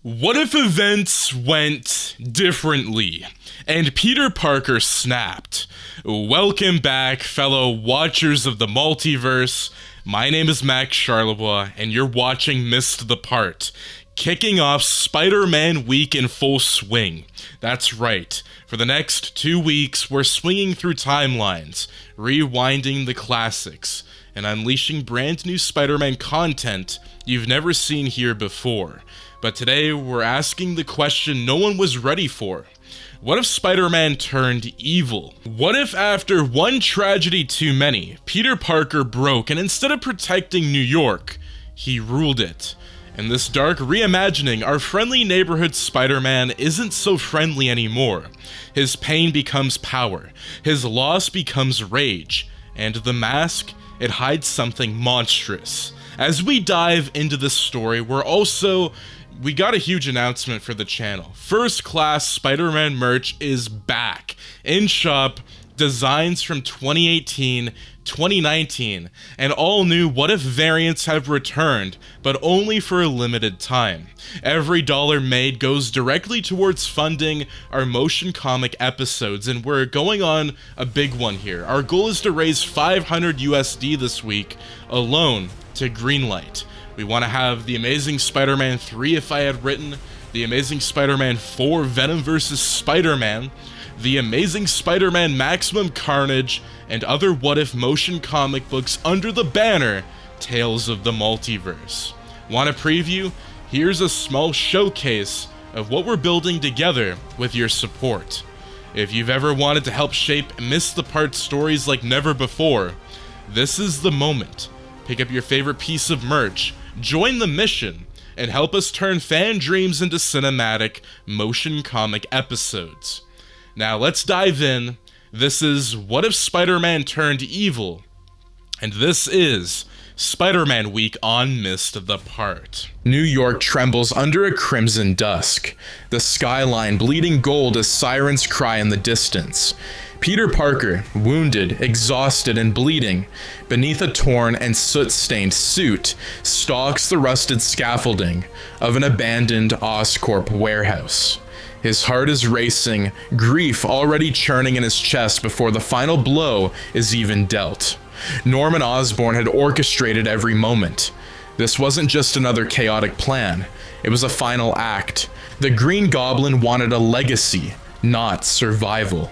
What if events went differently and Peter Parker snapped? Welcome back, fellow watchers of the multiverse. My name is Max Charlebois, and you're watching MissedThePart, kicking off Spider-Man week in full swing. That's right. For the next 2 weeks, we're swinging through timelines, rewinding the classics, and unleashing brand new Spider-Man content you've never seen here before. But today, we're asking the question no one was ready for. What if Spider-Man turned evil? What if after one tragedy too many, Peter Parker broke and instead of protecting New York, he ruled it? In this dark reimagining, our friendly neighborhood Spider-Man isn't so friendly anymore. His pain becomes power, his loss becomes rage, and the mask, it hides something monstrous. As we dive into this story, we got a huge announcement for the channel. First class Spider-Man merch is back in shop, designs from 2018, 2019, and all new what if variants have returned, but only for a limited time. Every dollar made goes directly towards funding our motion comic episodes, and we're going on a big one here. Our goal is to raise 500 USD this week alone to greenlight. We want to have The Amazing Spider-Man 3 If I Had Written, The Amazing Spider-Man 4 Venom vs. Spider-Man, The Amazing Spider-Man Maximum Carnage, and other what-if motion comic books under the banner Tales of the Multiverse. Want a preview? Here's a small showcase of what we're building together with your support. If you've ever wanted to help shape MissedThePart stories like never before, this is the moment. Pick up your favorite piece of merch, join the mission, and help us turn fan dreams into cinematic motion comic episodes. Now let's dive in. This is What If Spider-Man Turned Evil? And this is Spider-Man Week on MissedThePart. New York trembles under a crimson dusk, the skyline bleeding gold as sirens cry in the distance. Peter Parker, wounded, exhausted, and bleeding, beneath a torn and soot-stained suit, stalks the rusted scaffolding of an abandoned Oscorp warehouse. His heart is racing, grief already churning in his chest before the final blow is even dealt. Norman Osborn had orchestrated every moment. This wasn't just another chaotic plan, it was a final act. The Green Goblin wanted a legacy, not survival.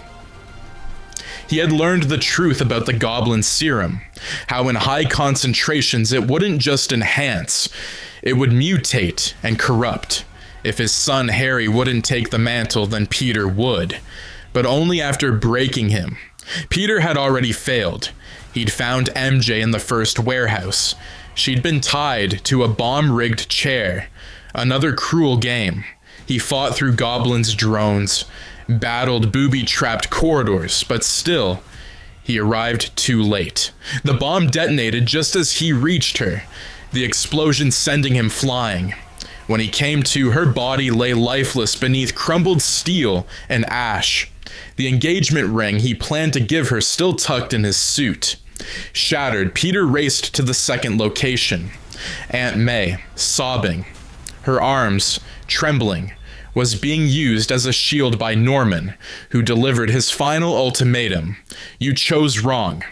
He had learned the truth about the Goblin Serum, how in high concentrations it wouldn't just enhance, it would mutate and corrupt. If his son Harry wouldn't take the mantle, then Peter would, but only after breaking him. Peter had already failed. He'd found MJ in the first warehouse. She'd been tied to a bomb-rigged chair. Another cruel game. He fought through Goblin's drones, battled booby-trapped corridors, but still, he arrived too late. The bomb detonated just as he reached her, the explosion sending him flying. When he came to, her body lay lifeless beneath crumbled steel and ash. The engagement ring he planned to give her still tucked in his suit. Shattered, Peter raced to the second location. Aunt May, sobbing, her arms trembling, was being used as a shield by Norman, who delivered his final ultimatum. You chose wrong.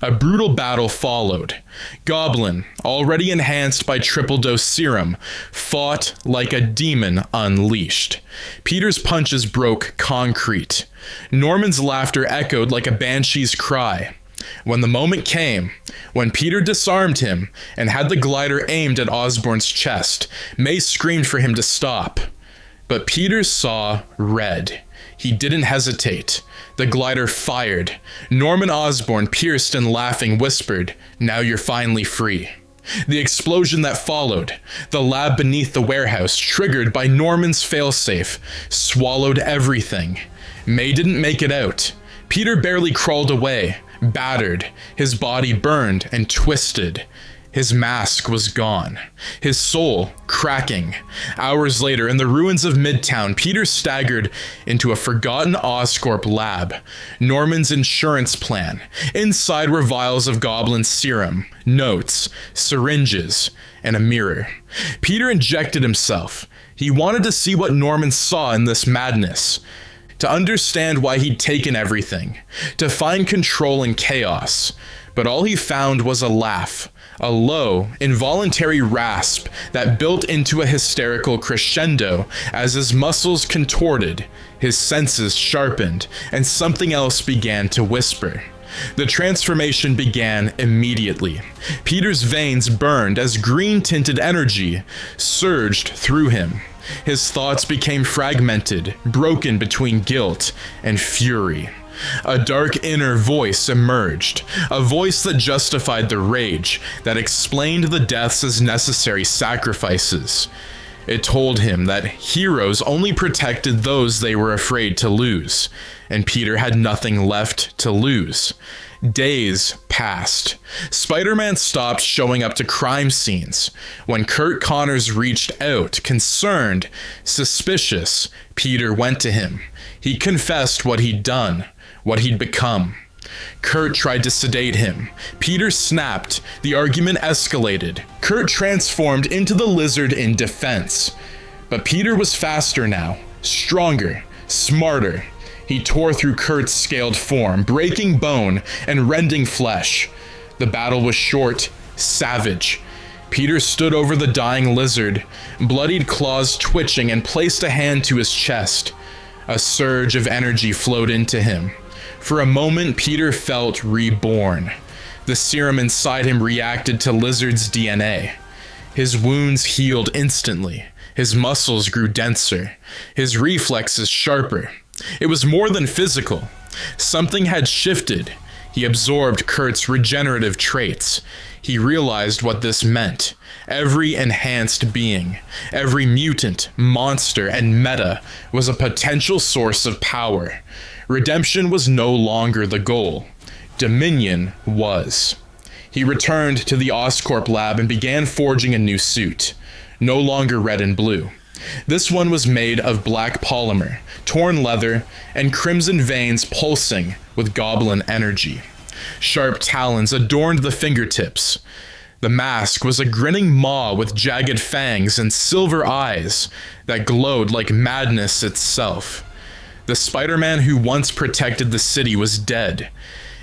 A brutal battle followed. Goblin, already enhanced by triple-dose serum, fought like a demon unleashed. Peter's punches broke concrete. Norman's laughter echoed like a banshee's cry. When the moment came, when Peter disarmed him and had the glider aimed at Osborn's chest, May screamed for him to stop. But Peter saw red. He didn't hesitate. The glider fired. Norman Osborn, pierced and laughing, whispered, "Now you're finally free." The explosion that followed, the lab beneath the warehouse, triggered by Norman's failsafe, swallowed everything. May didn't make it out. Peter barely crawled away, battered, his body burned and twisted. His mask was gone, his soul cracking. Hours later, in the ruins of Midtown, Peter staggered into a forgotten Oscorp lab. Norman's insurance plan. Inside were vials of goblin serum, notes, syringes, and a mirror. Peter injected himself. He wanted to see what Norman saw in this madness. To understand why he'd taken everything. To find control in chaos. But all he found was a laugh. A low, involuntary rasp that built into a hysterical crescendo as his muscles contorted, his senses sharpened, and something else began to whisper. The transformation began immediately. Peter's veins burned as green-tinted energy surged through him. His thoughts became fragmented, broken between guilt and fury. A dark inner voice emerged, a voice that justified the rage, that explained the deaths as necessary sacrifices. It told him that heroes only protected those they were afraid to lose, and Peter had nothing left to lose. Days passed. Spider-Man stopped showing up to crime scenes. When Curt Connors reached out, concerned, suspicious, Peter went to him. He confessed what he'd done, what he'd become. Curt tried to sedate him. Peter snapped. The argument escalated. Curt transformed into the lizard in defense. But Peter was faster now, stronger, smarter. He tore through Curt's scaled form, breaking bone and rending flesh. The battle was short, savage. Peter stood over the dying lizard, bloodied claws twitching, and placed a hand to his chest. A surge of energy flowed into him. For a moment, Peter felt reborn. The serum inside him reacted to Lizard's DNA. His wounds healed instantly. His muscles grew denser. His reflexes sharper. It was more than physical. Something had shifted. He absorbed Curt's regenerative traits. He realized what this meant. Every enhanced being, every mutant, monster, and meta was a potential source of power. Redemption was no longer the goal. Dominion was. He returned to the Oscorp lab and began forging a new suit. No longer red and blue. This one was made of black polymer, torn leather, and crimson veins pulsing with goblin energy. Sharp talons adorned the fingertips. The mask was a grinning maw with jagged fangs and silver eyes that glowed like madness itself. The Spider-Man who once protected the city was dead.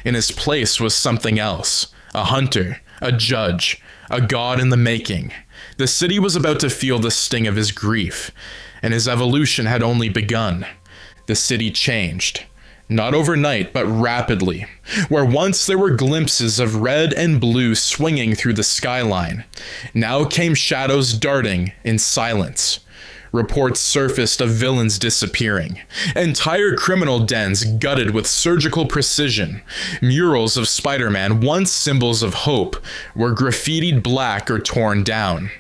In his place was something else. A hunter, a judge, a god in the making. The city was about to feel the sting of his grief, and his evolution had only begun. The city changed. Not overnight, but rapidly. Where once there were glimpses of red and blue swinging through the skyline, now came shadows darting in silence. Reports surfaced of villains disappearing, entire criminal dens gutted with surgical precision. Murals of Spider-Man, once symbols of hope, were graffitied black or torn down.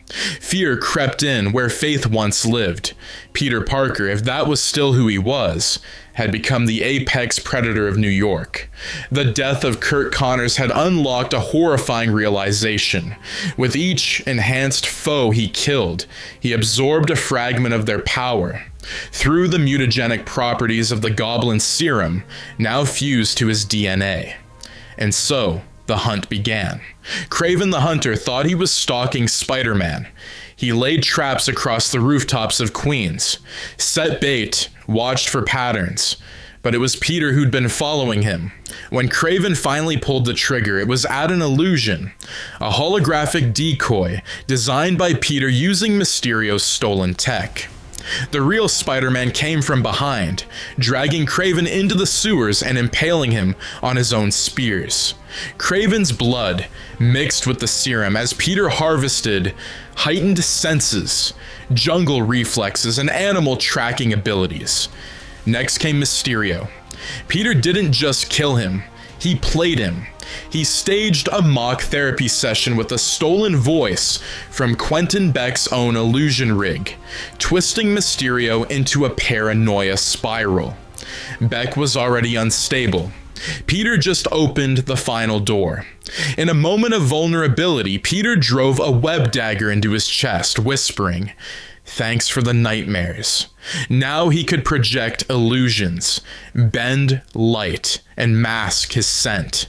Fear crept in where faith once lived. Peter Parker, if that was still who he was, had become the apex predator of New York. The death of Curt Connors had unlocked a horrifying realization. With each enhanced foe he killed, he absorbed a fragment of their power. Through the mutagenic properties of the goblin serum, now fused to his DNA. And so, the hunt began. Kraven the Hunter thought he was stalking Spider-Man. He laid traps across the rooftops of Queens, set bait, watched for patterns. But it was Peter who'd been following him. When Kraven finally pulled the trigger, it was at an illusion, a holographic decoy designed by Peter using Mysterio's stolen tech. The real Spider-Man came from behind, dragging Kraven into the sewers and impaling him on his own spears. Kraven's blood mixed with the serum as Peter harvested heightened senses, jungle reflexes, and animal tracking abilities. Next came Mysterio. Peter didn't just kill him, he played him. He staged a mock therapy session with a stolen voice from Quentin Beck's own illusion rig, twisting Mysterio into a paranoia spiral. Beck was already unstable. Peter just opened the final door. In a moment of vulnerability, Peter drove a web dagger into his chest, whispering, "Thanks for the nightmares." Now he could project illusions, bend light, and mask his scent.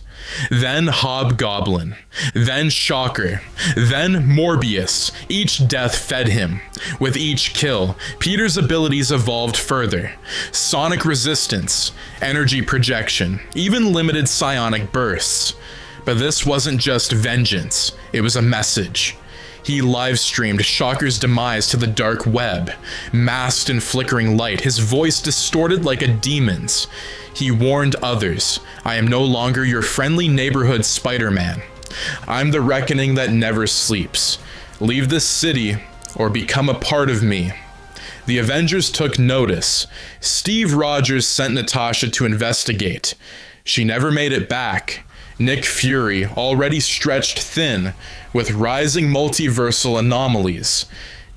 Then Hobgoblin, then Shocker, then Morbius. Each death fed him. With each kill, Peter's abilities evolved further. Sonic resistance, energy projection, even limited psionic bursts. But this wasn't just vengeance, it was a message. He live-streamed Shocker's demise to the dark web. Masked in flickering light, his voice distorted like a demon's. He warned others, "I am no longer your friendly neighborhood Spider-Man. I'm the reckoning that never sleeps. Leave this city or become a part of me." The Avengers took notice. Steve Rogers sent Natasha to investigate. She never made it back. Nick Fury, already stretched thin with rising multiversal anomalies,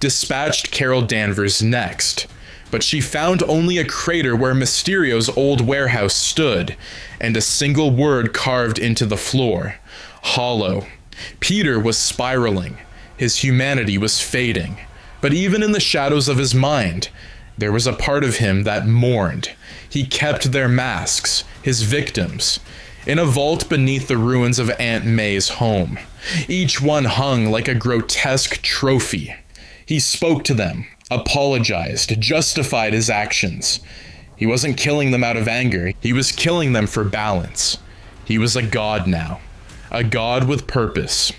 dispatched Carol Danvers next. But she found only a crater where Mysterio's old warehouse stood, and a single word carved into the floor: hollow. Peter was spiraling. His humanity was fading. But even in the shadows of his mind, there was a part of him that mourned. He kept their masks, his victims, in a vault beneath the ruins of Aunt May's home. Each one hung like a grotesque trophy. He spoke to them, apologized, justified his actions. He wasn't killing them out of anger, he was killing them for balance. He was a god now, a god with purpose.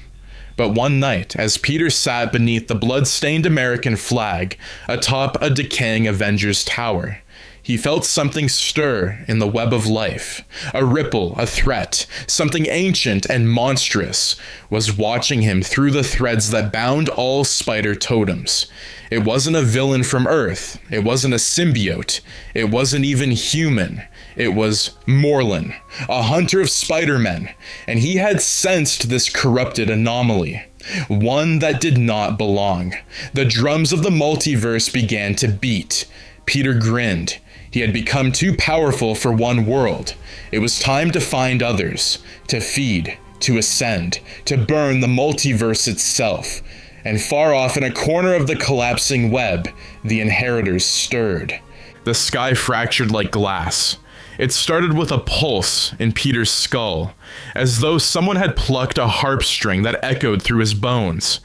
But one night, as Peter sat beneath the blood-stained American flag atop a decaying Avengers tower, he felt something stir in the web of life. A ripple, a threat, something ancient and monstrous was watching him through the threads that bound all spider totems. It wasn't a villain from Earth. It wasn't a symbiote. It wasn't even human. It was Morlun, a hunter of Spider-Men, and he had sensed this corrupted anomaly. One that did not belong. The drums of the multiverse began to beat. Peter grinned. He had become too powerful for one world. It was time to find others, to feed, to ascend, to burn the multiverse itself. And far off in a corner of the collapsing web, the inheritors stirred. The sky fractured like glass. It started with a pulse in Peter's skull, as though someone had plucked a harp string that echoed through his bones.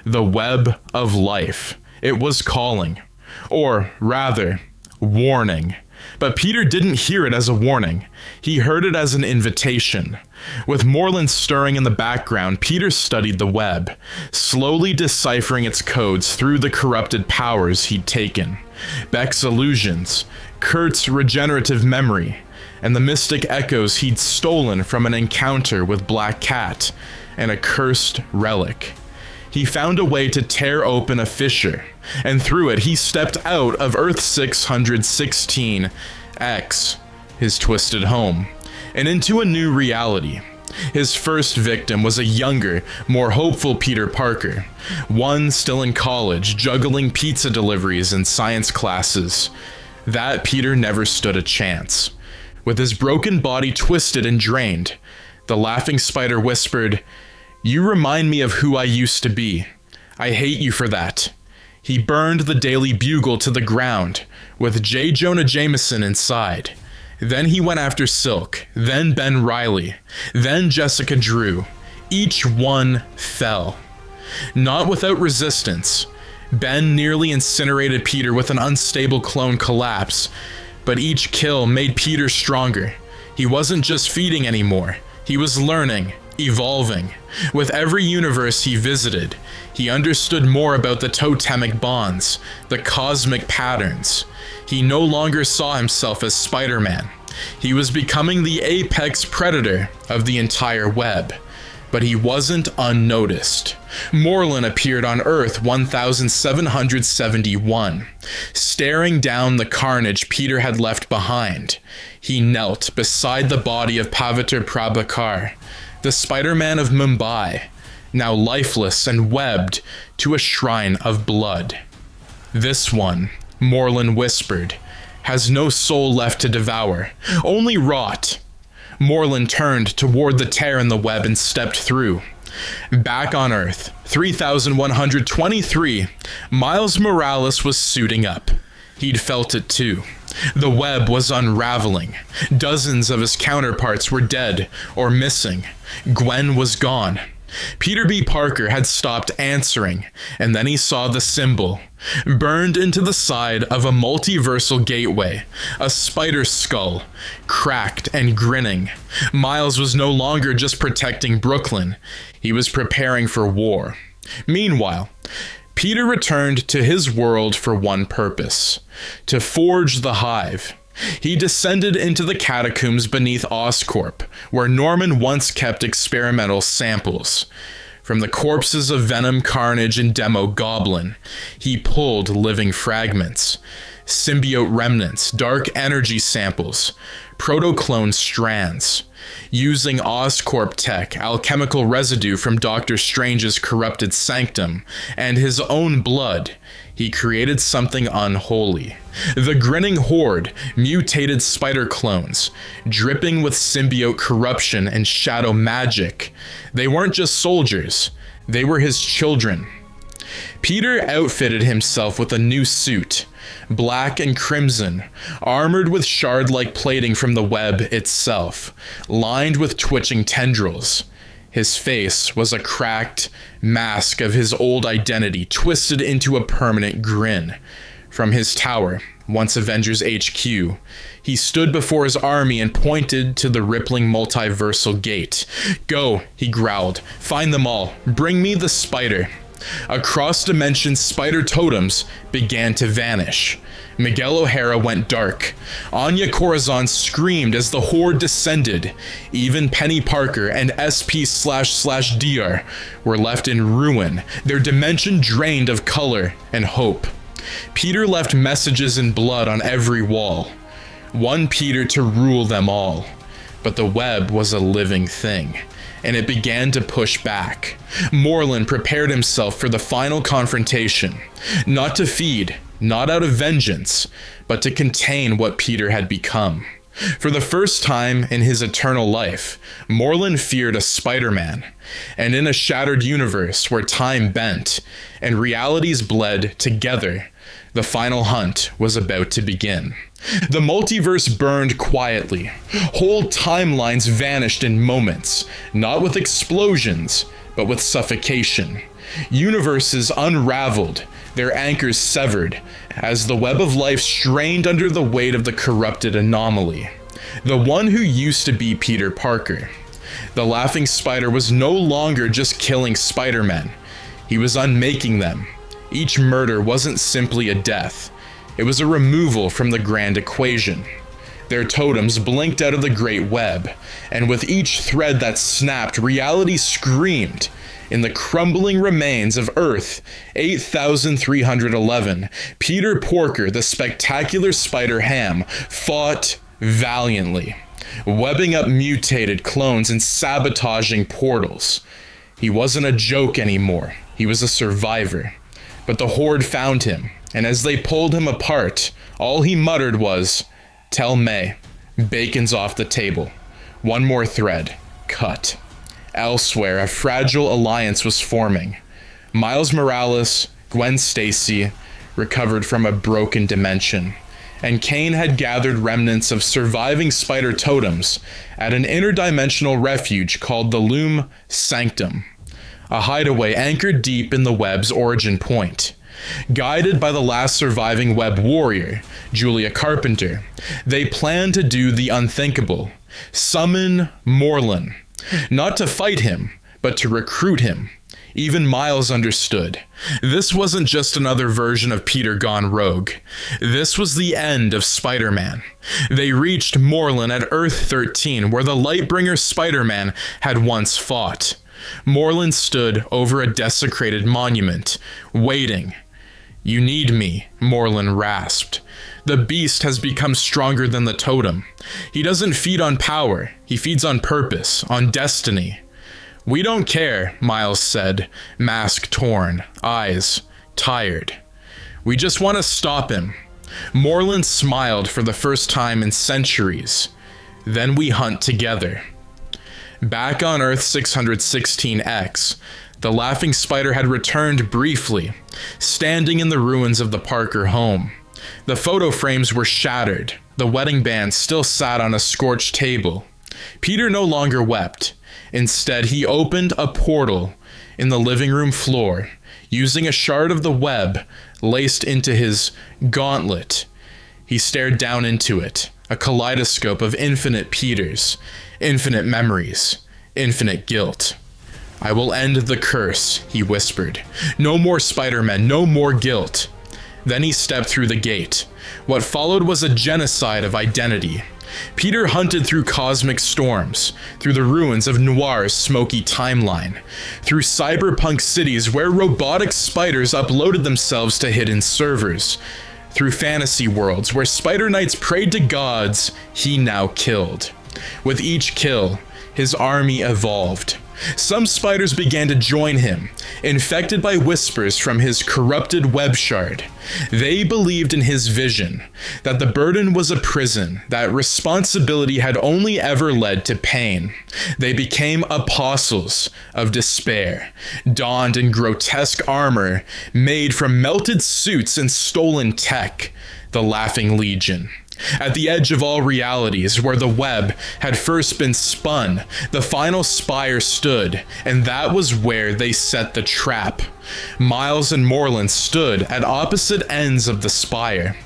The web of life. It was calling. Or, rather, warning. But Peter didn't hear it as a warning. He heard it as an invitation. With Morlun stirring in the background, Peter studied the web, slowly deciphering its codes through the corrupted powers he'd taken. Beck's illusions, Kurt's regenerative memory, and the mystic echoes he'd stolen from an encounter with Black Cat, and a cursed relic. He found a way to tear open a fissure, and through it he stepped out of Earth 616X, his twisted home, and into a new reality. His first victim was a younger, more hopeful Peter Parker, one still in college, juggling pizza deliveries and science classes. That Peter never stood a chance. With his broken body twisted and drained, the laughing spider whispered, "You remind me of who I used to be. I hate you for that." He burned the Daily Bugle to the ground, with J. Jonah Jameson inside. Then he went after Silk, then Ben Reilly, then Jessica Drew. Each one fell. Not without resistance. Ben nearly incinerated Peter with an unstable clone collapse, but each kill made Peter stronger. He wasn't just feeding anymore. He was learning, evolving. With every universe he visited, he understood more about the totemic bonds, the cosmic patterns. He no longer saw himself as Spider-Man. He was becoming the apex predator of the entire web. But he wasn't unnoticed. Morlun appeared on Earth 1771, staring down the carnage Peter had left behind. He knelt beside the body of Pavitr Prabhakar, the Spider-Man of Mumbai, now lifeless and webbed to a shrine of blood. "This one," Morlun whispered, "has no soul left to devour, only rot." Moreland turned toward the tear in the web and stepped through. Back on Earth, 3123, Miles Morales was suiting up. He'd felt it too. The web was unraveling. Dozens of his counterparts were dead or missing. Gwen was gone. Peter B. Parker had stopped answering, and then he saw the symbol, burned into the side of a multiversal gateway, a spider skull, cracked and grinning. Miles was no longer just protecting Brooklyn. He was preparing for war. Meanwhile, Peter returned to his world for one purpose: to forge the Hive. He descended into the catacombs beneath Oscorp, where Norman once kept experimental samples. From the corpses of Venom, Carnage, and Demo Goblin, he pulled living fragments, symbiote remnants, dark energy samples, protoclone strands. Using Oscorp tech, alchemical residue from Doctor Strange's corrupted sanctum, and his own blood, he created something unholy. The grinning horde, mutated spider clones, dripping with symbiote corruption and shadow magic. They weren't just soldiers, they were his children. Peter outfitted himself with a new suit, black and crimson, armored with shard-like plating from the web itself, lined with twitching tendrils. His face was a cracked mask of his old identity, twisted into a permanent grin. From his tower, once Avengers HQ, he stood before his army and pointed to the rippling multiversal gate. "Go," he growled. "Find them all. Bring me the spider." Across dimensions, spider totems began to vanish. Miguel O'Hara went dark. Anya Corazon screamed as the horde descended. Even Penny Parker and SP//DR were left in ruin, their dimension drained of color and hope. Peter left messages in blood on every wall. One Peter to rule them all. But the web was a living thing, and it began to push back. Moreland prepared himself for the final confrontation, not to feed, not out of vengeance, but to contain what Peter had become. For the first time in his eternal life, Moreland feared a Spider-Man, and in a shattered universe where time bent and realities bled together, the final hunt was about to begin. The multiverse burned quietly. Whole timelines vanished in moments, not with explosions, but with suffocation. Universes unraveled, their anchors severed, as the web of life strained under the weight of the corrupted anomaly. The one who used to be Peter Parker. The laughing spider was no longer just killing Spider-Men. He was unmaking them. Each murder wasn't simply a death. It was a removal from the grand equation. Their totems blinked out of the great web, and with each thread that snapped, reality screamed. In the crumbling remains of Earth 8311, Peter Porker, the spectacular Spider-Ham, fought valiantly, webbing up mutated clones and sabotaging portals. He wasn't a joke anymore. He was a survivor. But the Horde found him, and as they pulled him apart, all he muttered was, "Tell May, bacon's off the table. One more thread. Cut." Elsewhere, a fragile alliance was forming. Miles Morales, Gwen Stacy, recovered from a broken dimension, and Kane had gathered remnants of surviving spider totems at an interdimensional refuge called the Loom Sanctum, a hideaway anchored deep in the web's origin point. Guided by the last surviving web warrior, Julia Carpenter, they planned to do the unthinkable: summon Moreland. Not to fight him, but to recruit him. Even Miles understood. This wasn't just another version of Peter gone rogue. This was the end of Spider-Man. They reached Moreland at Earth 13, where the Lightbringer Spider-Man had once fought. Moreland stood over a desecrated monument, waiting. "You need me," Moreland rasped. "The beast has become stronger than the totem. He doesn't feed on power, he feeds on purpose, on destiny." "We don't care," Miles said, mask torn, eyes tired. "We just want to stop him." Moreland smiled for the first time in centuries. Then we hunt together. Back on Earth 616X, the laughing spider had returned briefly, standing in the ruins of the Parker home. The photo frames were shattered. The wedding band still sat on a scorched table. Peter no longer wept. Instead, he opened a portal in the living room floor, using a shard of the web laced into his gauntlet. He stared down into it, a kaleidoscope of infinite Peters, infinite memories, infinite guilt. "I will end the curse," he whispered. "No more Spider-Men, no more guilt." Then he stepped through the gate. What followed was a genocide of identity. Peter hunted through cosmic storms, through the ruins of Noir's smoky timeline, through cyberpunk cities where robotic spiders uploaded themselves to hidden servers, through fantasy worlds where Spider Knights prayed to gods he now killed. With each kill, his army evolved. Some spiders began to join him, infected by whispers from his corrupted web shard. They believed in his vision, that the burden was a prison, that responsibility had only ever led to pain. They became apostles of despair, donned in grotesque armor made from melted suits and stolen tech, the Laughing Legion. At the edge of all realities, where the web had first been spun, the final spire stood, and that was where they set the trap. Miles and Moreland stood at opposite ends of the spire,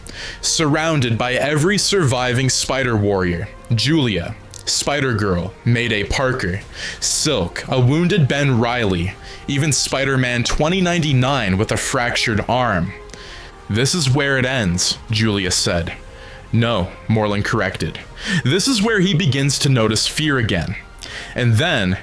surrounded by every surviving spider warrior: Julia, Spider-Girl, Mayday Parker, Silk, a wounded Ben Reilly, even Spider-Man 2099 with a fractured arm. "This is where it ends," Julia said. "No," Moreland corrected. "This is where he begins to notice fear again." And then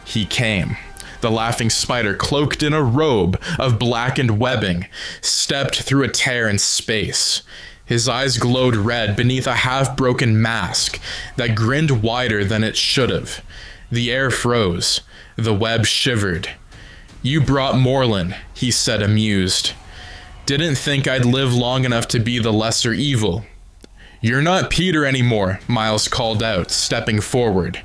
he came. The laughing spider, cloaked in a robe of blackened webbing, stepped through a tear in space. His eyes glowed red beneath a half-broken mask that grinned wider than it should have. The air froze. The web shivered. "You brought Moreland," he said, amused. "Didn't think I'd live long enough to be the lesser evil." "You're not Peter anymore," Miles called out, stepping forward.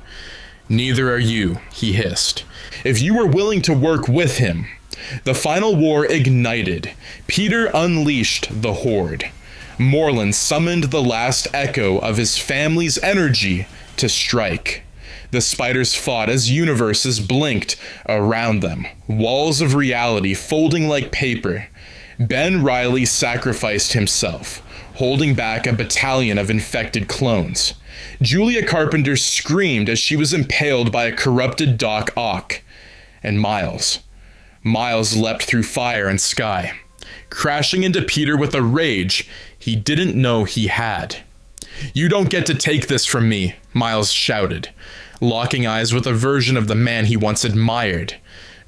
"Neither are you," he hissed. "If you were willing to work with him." The final war ignited. Peter unleashed the Horde. Moreland summoned the last echo of his family's energy to strike. The spiders fought as universes blinked around them, walls of reality folding like paper. Ben Reilly sacrificed himself, holding back a battalion of infected clones. Julia Carpenter screamed as she was impaled by a corrupted Doc Ock. And Miles leapt through fire and sky, crashing into Peter with a rage he didn't know he had. "You don't get to take this from me," Miles shouted, locking eyes with a version of the man he once admired.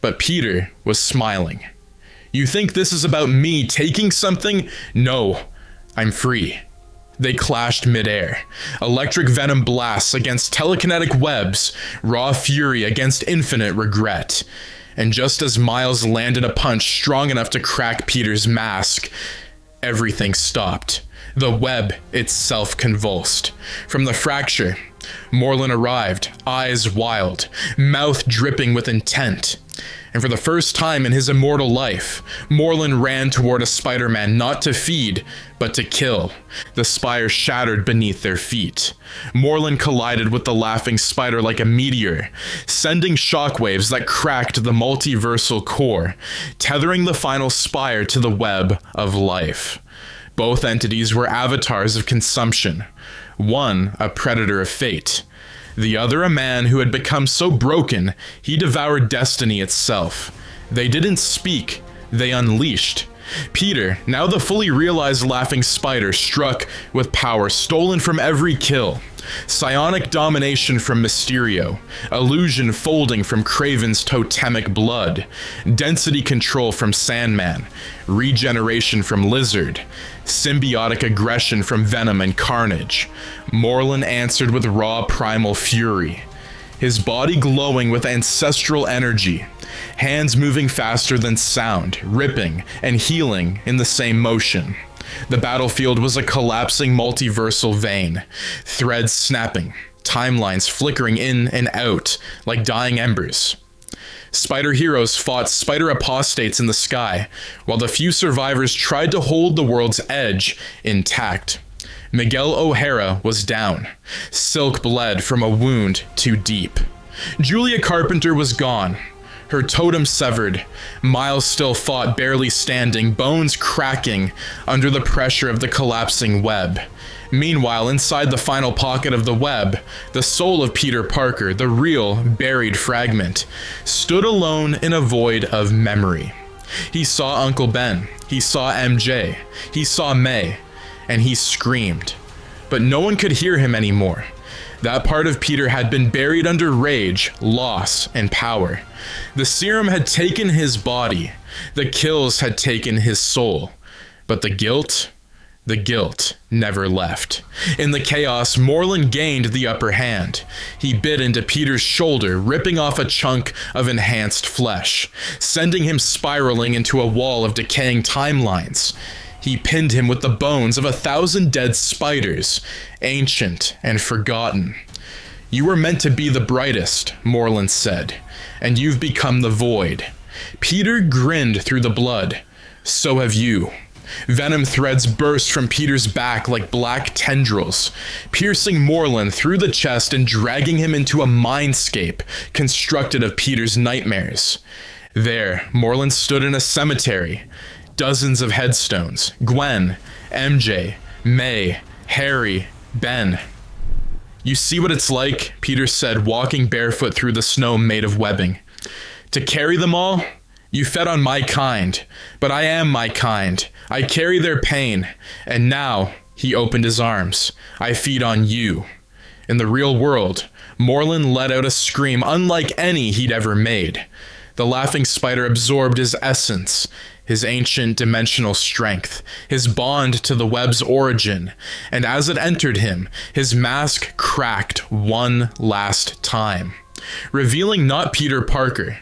But Peter was smiling. "You think this is about me taking something? No. I'm free." They clashed midair. Electric venom blasts against telekinetic webs, raw fury against infinite regret. And just as Miles landed a punch strong enough to crack Peter's mask, everything stopped. The web itself convulsed. From the fracture, Moreland arrived, eyes wild, mouth dripping with intent. And for the first time in his immortal life, Moreland ran toward a Spider-Man not to feed, but to kill. The spire shattered beneath their feet. Moreland collided with the laughing spider like a meteor, sending shockwaves that cracked the multiversal core, tethering the final spire to the web of life. Both entities were avatars of consumption, one a predator of fate, the other a man who had become so broken he devoured destiny itself. They didn't speak, they unleashed. Peter, now the fully realized laughing spider, struck with power stolen from every kill. Psionic domination from Mysterio, illusion folding from Kraven's totemic blood, density control from Sandman, regeneration from Lizard, symbiotic aggression from Venom and Carnage. Moreland answered with raw primal fury, his body glowing with ancestral energy, hands moving faster than sound, ripping and healing in the same motion. The battlefield was a collapsing multiversal vein, threads snapping, timelines flickering in and out like dying embers. Spider heroes fought spider apostates in the sky, while the few survivors tried to hold the world's edge intact. Miguel O'Hara was down. Silk bled from a wound too deep. Julia Carpenter was gone. Her totem severed. Miles still fought, barely standing, bones cracking under the pressure of the collapsing web. Meanwhile, inside the final pocket of the web, the soul of Peter Parker, the real buried fragment, stood alone in a void of memory. He saw Uncle Ben, he saw MJ, he saw May, and he screamed. But no one could hear him anymore. That part of Peter had been buried under rage, loss, and power. The serum had taken his body. The kills had taken his soul. But the guilt never left. In the chaos, Morlun gained the upper hand. He bit into Peter's shoulder, ripping off a chunk of enhanced flesh, sending him spiraling into a wall of decaying timelines. He pinned him with the bones of 1,000 dead spiders, ancient and forgotten. "You were meant to be the brightest," Morlun said, "and you've become the void." Peter grinned through the blood. "So have you." Venom threads burst from Peter's back like black tendrils, piercing Morlun through the chest and dragging him into a mindscape constructed of Peter's nightmares. There, Morlun stood in a cemetery. Dozens of headstones. Gwen, MJ, May, Harry, Ben. "You see what it's like?" Peter said, walking barefoot through the snow made of webbing. "To carry them all? You fed on my kind, but I am my kind. I carry their pain, and now," he opened his arms, "I feed on you." In the real world, Morlun let out a scream unlike any he'd ever made. The laughing spider absorbed his essence, his ancient dimensional strength, his bond to the web's origin, and as it entered him, his mask cracked one last time, revealing not Peter Parker,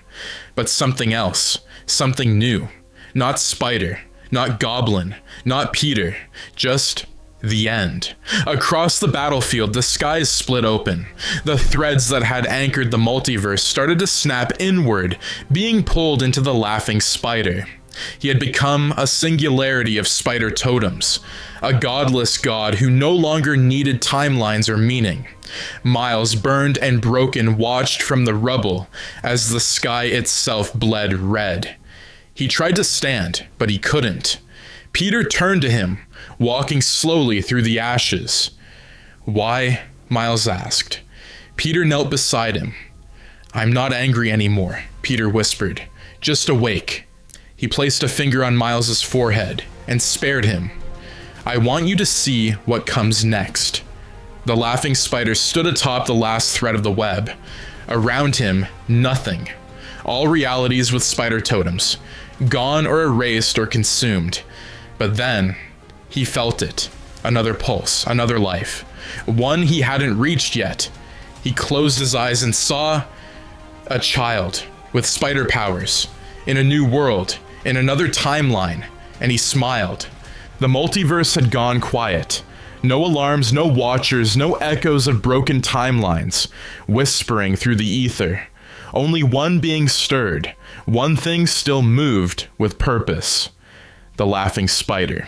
but something else, something new. Not Spider, not Goblin, not Peter, just the end. Across the battlefield, the skies split open. The threads that had anchored the multiverse started to snap inward, being pulled into the laughing spider. He had become a singularity of spider totems, a godless god who no longer needed timelines or meaning. Miles, burned and broken, watched from the rubble as the sky itself bled red. He tried to stand, but he couldn't. Peter turned to him, walking slowly through the ashes. "Why?" Miles asked. Peter knelt beside him. "I'm not angry anymore," Peter whispered. "Just awake." He placed a finger on Miles's forehead and spared him. "I want you to see what comes next." The laughing spider stood atop the last thread of the web. Around him, nothing. All realities with spider totems, gone or erased or consumed. But then, he felt it. Another pulse, another life. One he hadn't reached yet. He closed his eyes and saw a child with spider powers, in a new world, in another timeline, and he smiled. The multiverse had gone quiet. No alarms, no watchers, no echoes of broken timelines, whispering through the ether. Only one being stirred, one thing still moved with purpose. The laughing spider.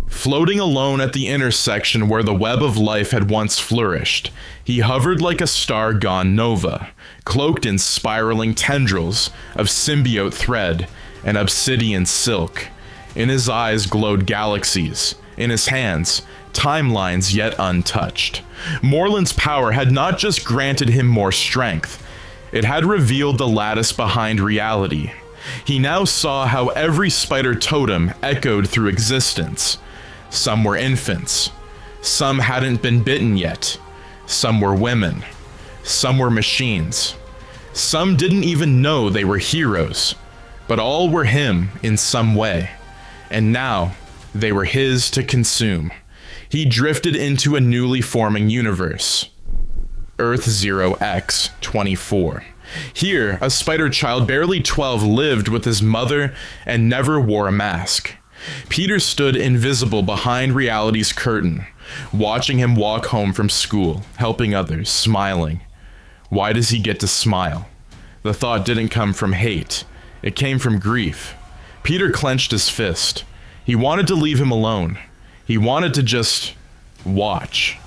Floating alone at the intersection where the web of life had once flourished, he hovered like a star gone nova, cloaked in spiraling tendrils of symbiote thread and obsidian silk. In his eyes glowed galaxies, in his hands, timelines yet untouched. Morlun's power had not just granted him more strength, it had revealed the lattice behind reality. He now saw how every spider totem echoed through existence. Some were infants. Some hadn't been bitten yet. Some were women. Some were machines. Some didn't even know they were heroes. But all were him in some way. And now, they were his to consume. He drifted into a newly forming universe. Earth 0x24. Here, a spider child barely 12 lived with his mother and never wore a mask. Peter stood invisible behind reality's curtain, watching him walk home from school, helping others, smiling. Why does he get to smile? The thought didn't come from hate. It came from grief. Peter clenched his fist. He wanted to leave him alone. He wanted to just watch.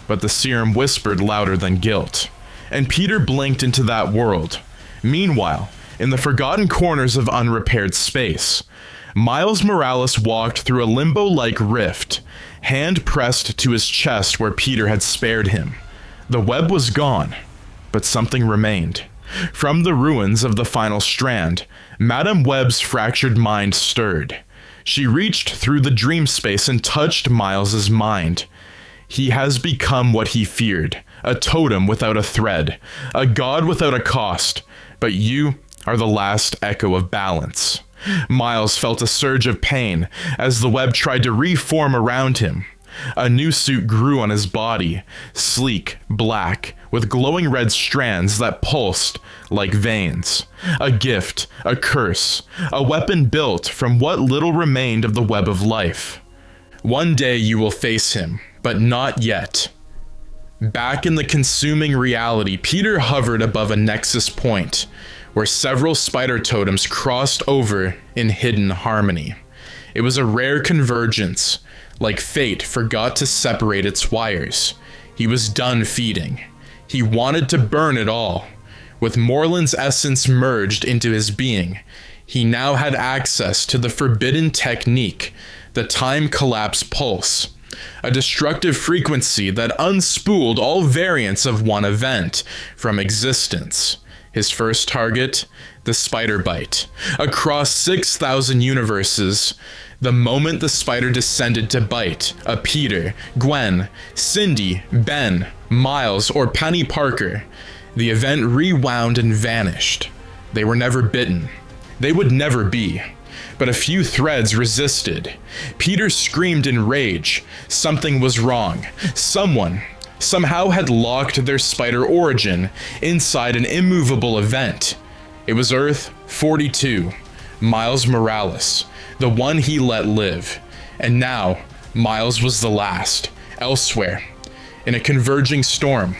But the serum whispered louder than guilt. And Peter blinked into that world. Meanwhile, in the forgotten corners of unrepaired space, Miles Morales walked through a limbo-like rift, hand pressed to his chest where Peter had spared him. The web was gone, but something remained. From the ruins of the final strand, Madame Web's fractured mind stirred. She reached through the dream space and touched Miles's mind. He has become what he feared, a totem without a thread, a god without a cost, but you are the last echo of balance. Miles felt a surge of pain as the web tried to reform around him. A new suit grew on his body, sleek, black, with glowing red strands that pulsed like veins. A gift, a curse, a weapon built from what little remained of the web of life. One day you will face him, but not yet. Back in the consuming reality, Peter hovered above a nexus point, where several spider totems crossed over in hidden harmony. It was a rare convergence, like fate forgot to separate its wires. He was done feeding. He wanted to burn it all. With Morland's essence merged into his being, he now had access to the forbidden technique, the time collapse pulse, a destructive frequency that unspooled all variants of one event from existence. His first target, the spider bite. Across 6,000 universes, the moment the spider descended to bite a Peter, Gwen, Cindy, Ben, Miles, or Penny Parker, the event rewound and vanished. They were never bitten. They would never be. But a few threads resisted. Peter screamed in rage. Something was wrong. Someone somehow had locked their spider origin inside an immovable event. It was Earth 42, Miles Morales, the one he let live. And now, Miles was the last, elsewhere. In a converging storm,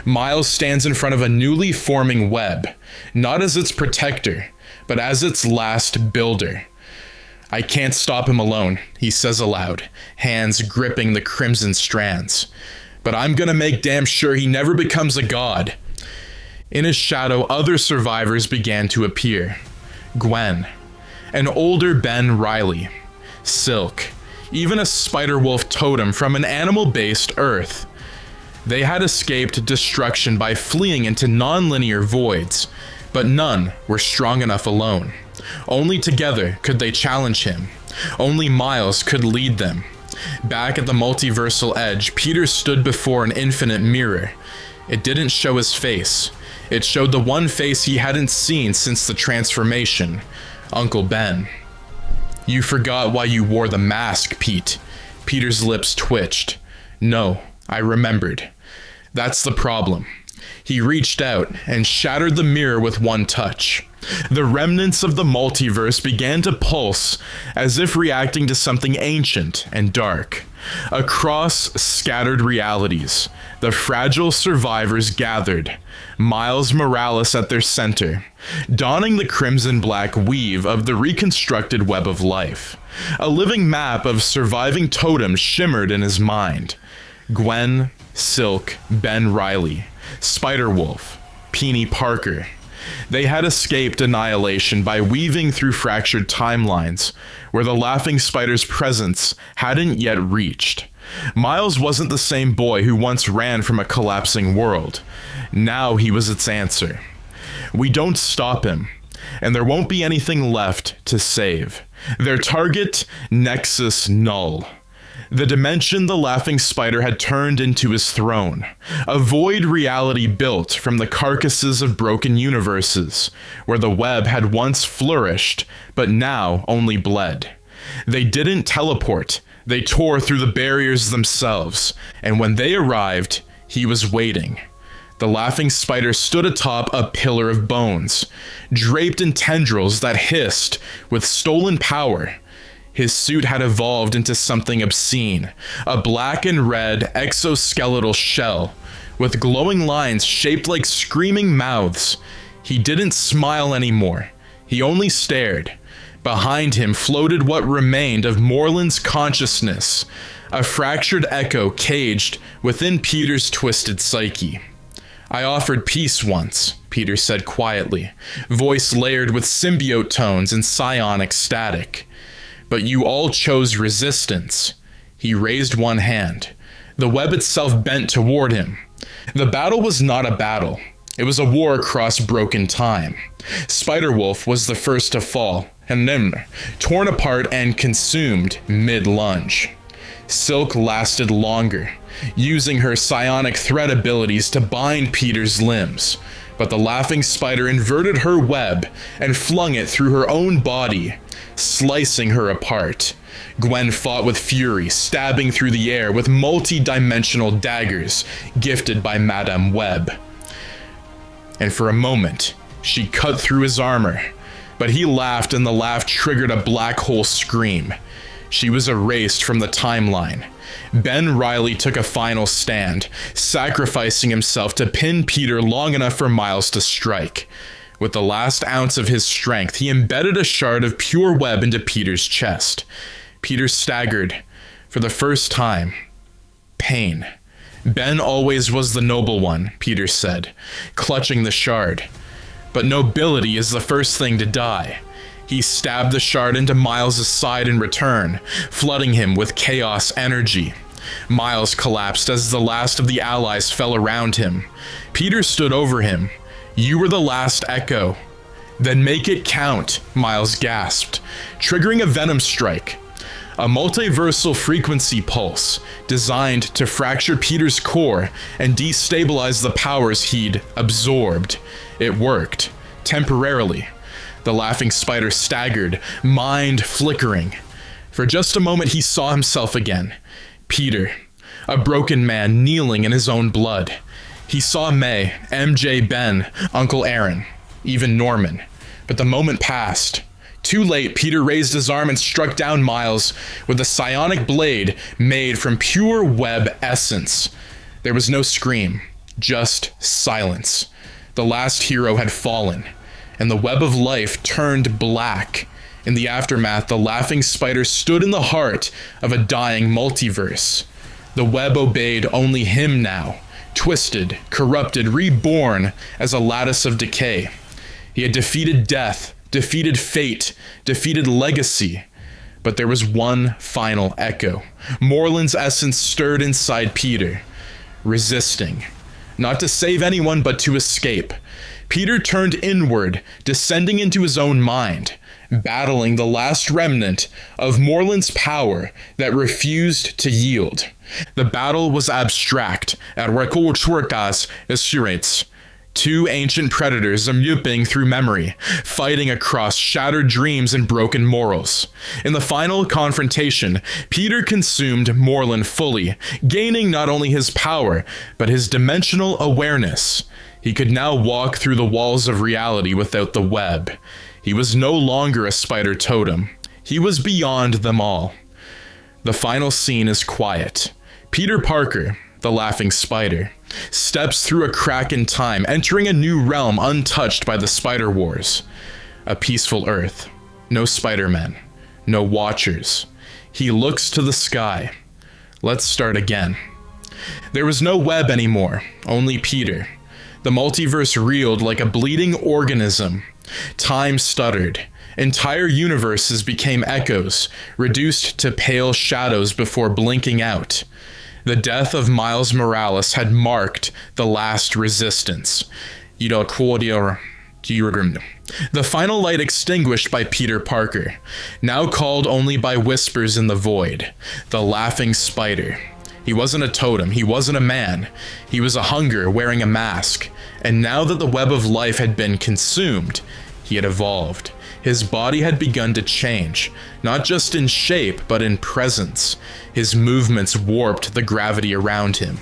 Miles stands in front of a newly forming web, not as its protector, but as its last builder. I can't stop him alone, he says aloud, hands gripping the crimson strands. But I'm gonna make damn sure he never becomes a god. In his shadow, other survivors began to appear. Gwen, an older Ben Riley, Silk, even a spider-wolf totem from an animal-based Earth. They had escaped destruction by fleeing into non-linear voids, but none were strong enough alone. Only together could they challenge him. Only Miles could lead them. Back at the multiversal edge, Peter stood before an infinite mirror. It didn't show his face. It showed the one face he hadn't seen since the transformation, Uncle Ben. You forgot why you wore the mask, Pete. Peter's lips twitched. No, I remembered. That's the problem. He reached out and shattered the mirror with one touch. The remnants of the multiverse began to pulse as if reacting to something ancient and dark. Across scattered realities, the fragile survivors gathered, Miles Morales at their center, donning the crimson-black weave of the reconstructed web of life. A living map of surviving totems shimmered in his mind. Gwen, Silk, Ben Riley, Spider-Wolf, Penny Parker. They had escaped annihilation by weaving through fractured timelines, where the laughing spider's presence hadn't yet reached. Miles wasn't the same boy who once ran from a collapsing world. Now he was its answer. We don't stop him, and there won't be anything left to save. Their target, Nexus Null. The dimension the laughing spider had turned into his throne, a void reality built from the carcasses of broken universes, where the web had once flourished, but now only bled. They didn't teleport, they tore through the barriers themselves, and when they arrived, he was waiting. The laughing spider stood atop a pillar of bones, draped in tendrils that hissed with stolen power. His suit had evolved into something obscene, a black and red exoskeletal shell with glowing lines shaped like screaming mouths. He didn't smile anymore. He only stared. Behind him floated what remained of Moreland's consciousness, a fractured echo caged within Peter's twisted psyche. "I offered peace once," Peter said quietly, voice layered with symbiote tones and psionic static. "But you all chose resistance." He raised one hand. The web itself bent toward him. The battle was not a battle. It was a war across broken time. Spiderwolf was the first to fall, and then torn apart and consumed mid-lunge. Silk lasted longer, using her psionic threat abilities to bind Peter's limbs, but the laughing spider inverted her web and flung it through her own body, slicing her apart. Gwen fought with fury, stabbing through the air with multi-dimensional daggers gifted by Madame Web. And for a moment, she cut through his armor, but he laughed and the laugh triggered a black hole scream. She was erased from the timeline. Ben Reilly took a final stand, sacrificing himself to pin Peter long enough for Miles to strike. With the last ounce of his strength, he embedded a shard of pure web into Peter's chest. Peter staggered. For the first time, pain. Ben always was the noble one, Peter said, clutching the shard. But nobility is the first thing to die. He stabbed the shard into Miles' side in return, flooding him with chaos energy. Miles collapsed as the last of the allies fell around him. Peter stood over him. "You were the last echo." "Then make it count," Miles gasped, triggering a venom strike. A multiversal frequency pulse, designed to fracture Peter's core and destabilize the powers he'd absorbed. It worked, temporarily. The laughing spider staggered, mind flickering. For just a moment he saw himself again. Peter, a broken man kneeling in his own blood. He saw May, MJ, Ben, Uncle Aaron, even Norman. But the moment passed. Too late, Peter raised his arm and struck down Miles with a psionic blade made from pure web essence. There was no scream, just silence. The last hero had fallen, and the web of life turned black. In the aftermath, the laughing spider stood in the heart of a dying multiverse. The web obeyed only him now, twisted, corrupted, reborn as a lattice of decay. He had defeated death, defeated fate, defeated legacy. But there was one final echo. Moreland's essence stirred inside Peter, resisting. Not to save anyone, but to escape. Peter turned inward, descending into his own mind, battling the last remnant of Moreland's power that refused to yield. The battle was abstract, at Rekolchworkas Assurance. Two ancient predators amusing through memory, fighting across shattered dreams and broken morals. In the final confrontation, Peter consumed Moreland fully, gaining not only his power, but his dimensional awareness. He could now walk through the walls of reality without the web. He was no longer a spider totem. He was beyond them all. The final scene is quiet. Peter Parker, the laughing spider, steps through a crack in time, entering a new realm untouched by the Spider Wars. A peaceful Earth. No Spider-Men. No Watchers. He looks to the sky. Let's start again. There was no web anymore, only Peter. The multiverse reeled like a bleeding organism. Time stuttered. Entire universes became echoes, reduced to pale shadows before blinking out. The death of Miles Morales had marked the last resistance. The final light extinguished by Peter Parker, now called only by whispers in the void. The laughing spider. He wasn't a totem, he wasn't a man. He was a hunger wearing a mask. And now that the web of life had been consumed, he had evolved. His body had begun to change, not just in shape, but in presence. His movements warped the gravity around him.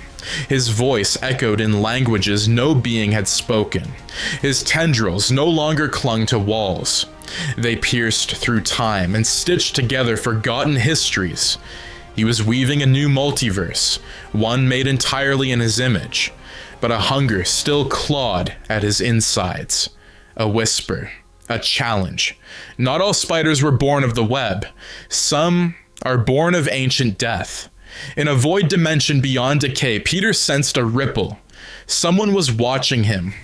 His voice echoed in languages no being had spoken. His tendrils no longer clung to walls. They pierced through time and stitched together forgotten histories. He was weaving a new multiverse, one made entirely in his image, but a hunger still clawed at his insides. A whisper, a challenge. Not all spiders were born of the web. Some are born of ancient death. In a void dimension beyond decay, Peter sensed a ripple. Someone was watching him,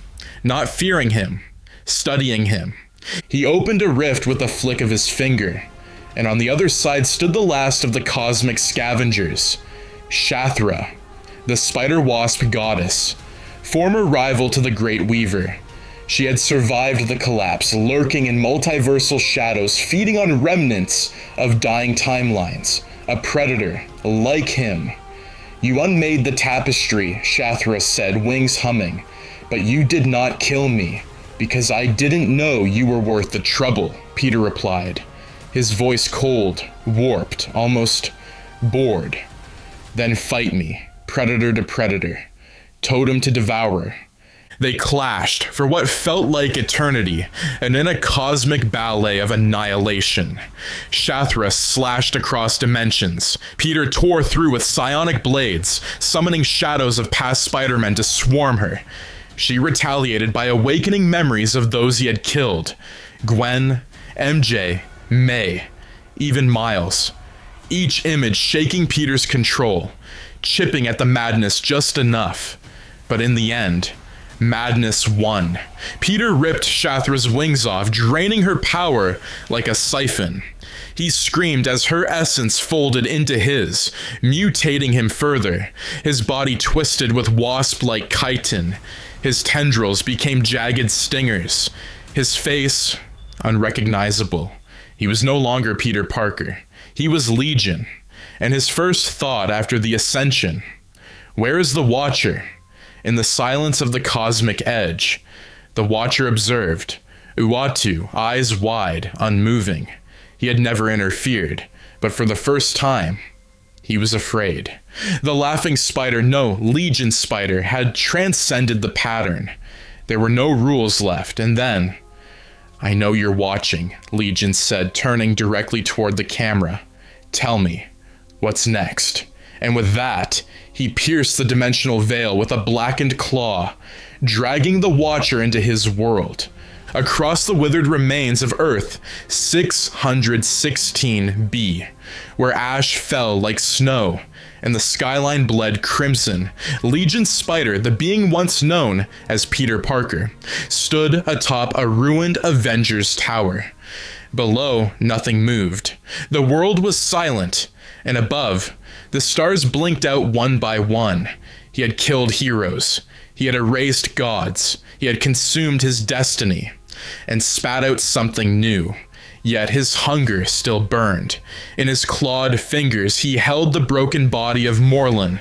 not fearing him, studying him. He opened a rift with a flick of his finger, and on the other side stood the last of the cosmic scavengers, Shathra, the spider-wasp goddess, former rival to the Great Weaver. She had survived the collapse, lurking in multiversal shadows, feeding on remnants of dying timelines, a predator like him. "You unmade the tapestry," Shathra said, wings humming, "but you did not kill me, because I didn't know you were worth the trouble," Peter replied, his voice cold, warped, almost bored. "Then fight me, predator to predator, totem to devourer." They clashed for what felt like eternity, and in a cosmic ballet of annihilation. Shathra slashed across dimensions. Peter tore through with psionic blades, summoning shadows of past Spider-Men to swarm her. She retaliated by awakening memories of those he had killed. Gwen, MJ, May, even Miles. Each image shaking Peter's control, chipping at the madness just enough. But in the end, madness won. Peter ripped Shathra's wings off, draining her power like a siphon. He screamed as her essence folded into his, mutating him further. His body twisted with wasp-like chitin. His tendrils became jagged stingers. His face, unrecognizable. He was no longer Peter Parker. He was Legion. And his first thought after the Ascension, where is the Watcher? In the silence of the cosmic edge, the Watcher observed, Uatu, eyes wide, unmoving. He had never interfered, but for the first time, he was afraid. The laughing spider, no, Legion spider, had transcended the pattern. There were no rules left, and then, "I know you're watching," Legion said, turning directly toward the camera. "Tell me, what's next?" And with that, he pierced the dimensional veil with a blackened claw, dragging the Watcher into his world. Across the withered remains of Earth 616b, where ash fell like snow and the skyline bled crimson, Legion Spider, the being once known as Peter Parker, stood atop a ruined Avengers Tower. Below, nothing moved. The world was silent, and above, the stars blinked out one by one. He had killed heroes. He had erased gods. He had consumed his destiny and spat out something new. Yet his hunger still burned. In his clawed fingers, he held the broken body of Morlun,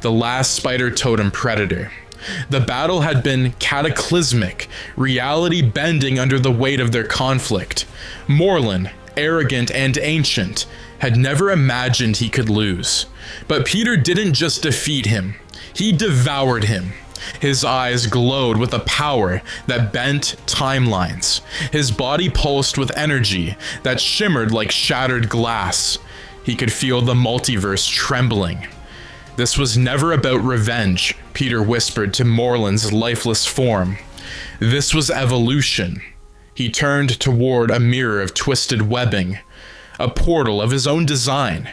the last spider totem predator. The battle had been cataclysmic, reality bending under the weight of their conflict. Morlun, arrogant and ancient, had never imagined he could lose. But Peter didn't just defeat him, he devoured him. His eyes glowed with a power that bent timelines. His body pulsed with energy that shimmered like shattered glass. He could feel the multiverse trembling. "This was never about revenge," Peter whispered to Morlun's lifeless form. "This was evolution." He turned toward a mirror of twisted webbing, a portal of his own design.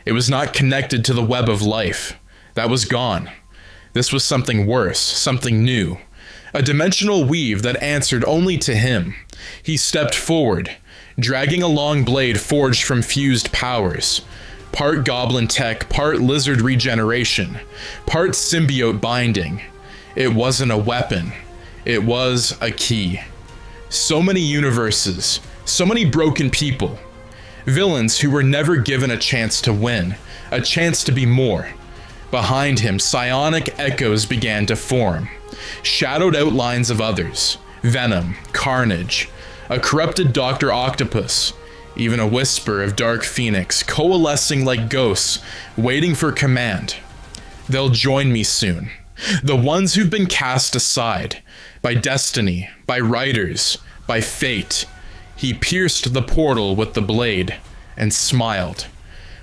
It was not connected to the web of life. That was gone. This was something worse, something new. A dimensional weave that answered only to him. He stepped forward, dragging a long blade forged from fused powers. Part goblin tech, part lizard regeneration, part symbiote binding. It wasn't a weapon. It was a key. So many universes, so many broken people. Villains who were never given a chance to win, a chance to be more. Behind him, psionic echoes began to form. Shadowed outlines of others. Venom, Carnage, a corrupted Dr. Octopus, even a whisper of Dark Phoenix coalescing like ghosts, waiting for command. They'll join me soon. The ones who've been cast aside. By destiny, by writers, by fate. He pierced the portal with the blade and smiled.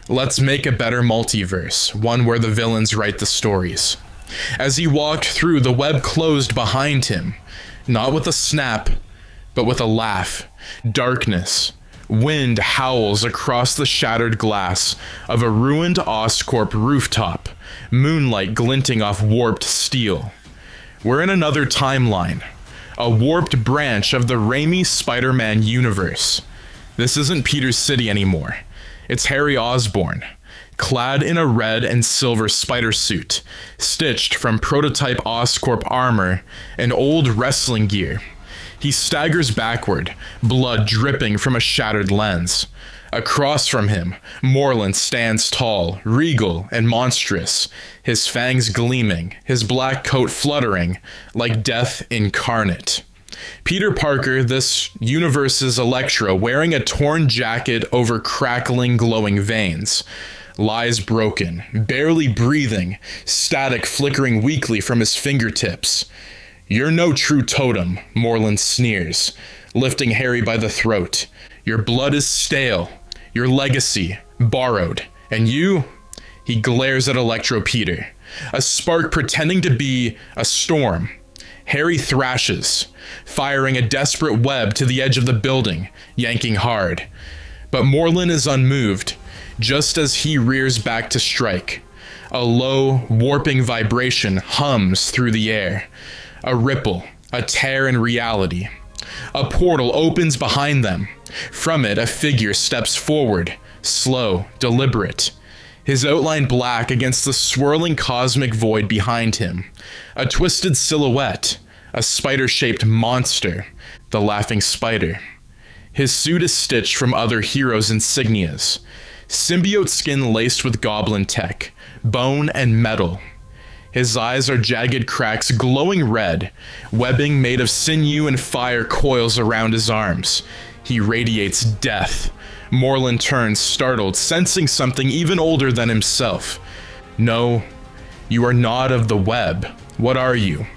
Let's make a better multiverse, one where the villains write the stories. As he walked through, the web closed behind him, not with a snap, but with a laugh. Darkness. Wind howls across the shattered glass of a ruined Oscorp rooftop, moonlight glinting off warped steel. We're in another timeline, a warped branch of the Raimi Spider-Man universe. This isn't Peter's city anymore. It's Harry Osborn, clad in a red and silver spider suit, stitched from prototype Oscorp armor and old wrestling gear. He staggers backward, blood dripping from a shattered lens. Across from him, Morlun stands tall, regal, and monstrous, his fangs gleaming, his black coat fluttering like death incarnate. Peter Parker, this universe's Electro, wearing a torn jacket over crackling, glowing veins, lies broken, barely breathing, static flickering weakly from his fingertips. You're no true totem, Morlun sneers, lifting Harry by the throat. Your blood is stale, your legacy borrowed, and you? He glares at Electro Peter, a spark pretending to be a storm. Harry thrashes, firing a desperate web to the edge of the building, yanking hard. But Morlun is unmoved, just as he rears back to strike. A low, warping vibration hums through the air. A ripple, a tear in reality. A portal opens behind them. From it, a figure steps forward, slow, deliberate. His outline black against the swirling cosmic void behind him. A twisted silhouette, a spider-shaped monster, the Laughing Spider. His suit is stitched from other heroes' insignias. Symbiote skin laced with goblin tech, bone and metal. His eyes are jagged cracks glowing red, webbing made of sinew and fire coils around his arms. He radiates death. Morlun turns, startled, sensing something even older than himself. No, you are not of the web. What are you?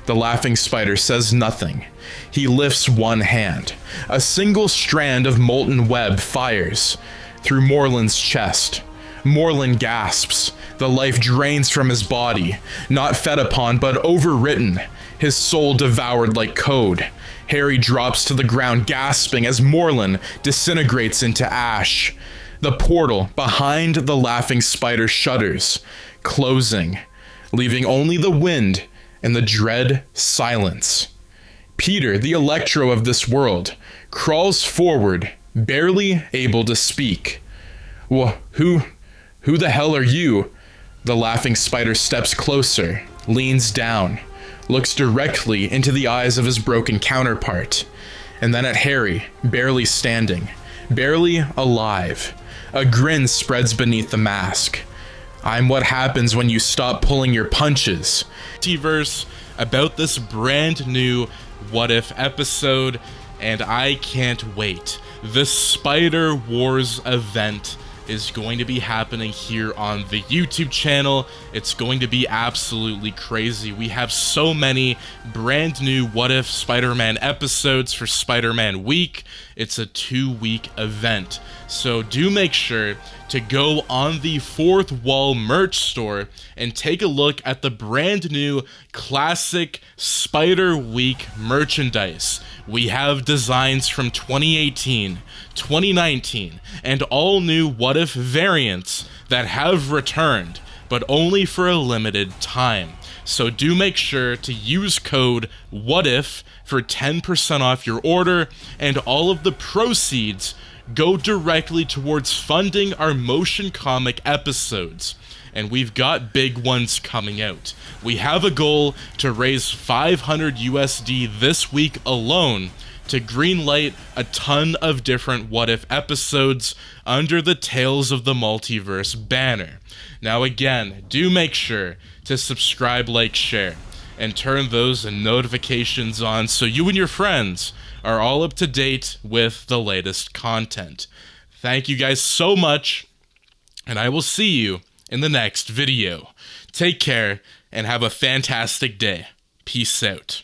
The Laughing Spider says nothing. He lifts one hand. A single strand of molten web fires through Morlun's chest. Morlun gasps. The life drains from his body, not fed upon but overwritten, his soul devoured like code. Harry drops to the ground gasping as Morlun disintegrates into ash. The portal behind the Laughing Spider shudders, closing, leaving only the wind and the dread silence. Peter, the Electro of this world, crawls forward, barely able to speak. Who the hell are you? The Laughing Spider steps closer, leans down, looks directly into the eyes of his broken counterpart, and then at Harry, barely standing, barely alive. A grin spreads beneath the mask. I'm what happens when you stop pulling your punches. Multiverse about this brand new What If episode, and I can't wait. The Spider Wars event is going to be happening here on the YouTube channel. It's going to be absolutely crazy. We have so many brand new What If Spider-Man episodes for Spider-Man Week. It's a 2-week event. So do make sure to go on the Fourth Wall merch store and take a look at the brand new classic Spider Week merchandise. We have designs from 2018, 2019, and all new What If variants that have returned, but only for a limited time. So do make sure to use code WHATIF for 10% off your order, and all of the proceeds go directly towards funding our motion comic episodes. And we've got big ones coming out. We have a goal to raise 500 USD this week alone to greenlight a ton of different What If episodes under the Tales of the Multiverse banner. Now again, do make sure to subscribe, like, share, and turn those notifications on so you and your friends are all up to date with the latest content. Thank you guys so much, and I will see you in the next video. Take care and have a fantastic day. Peace out.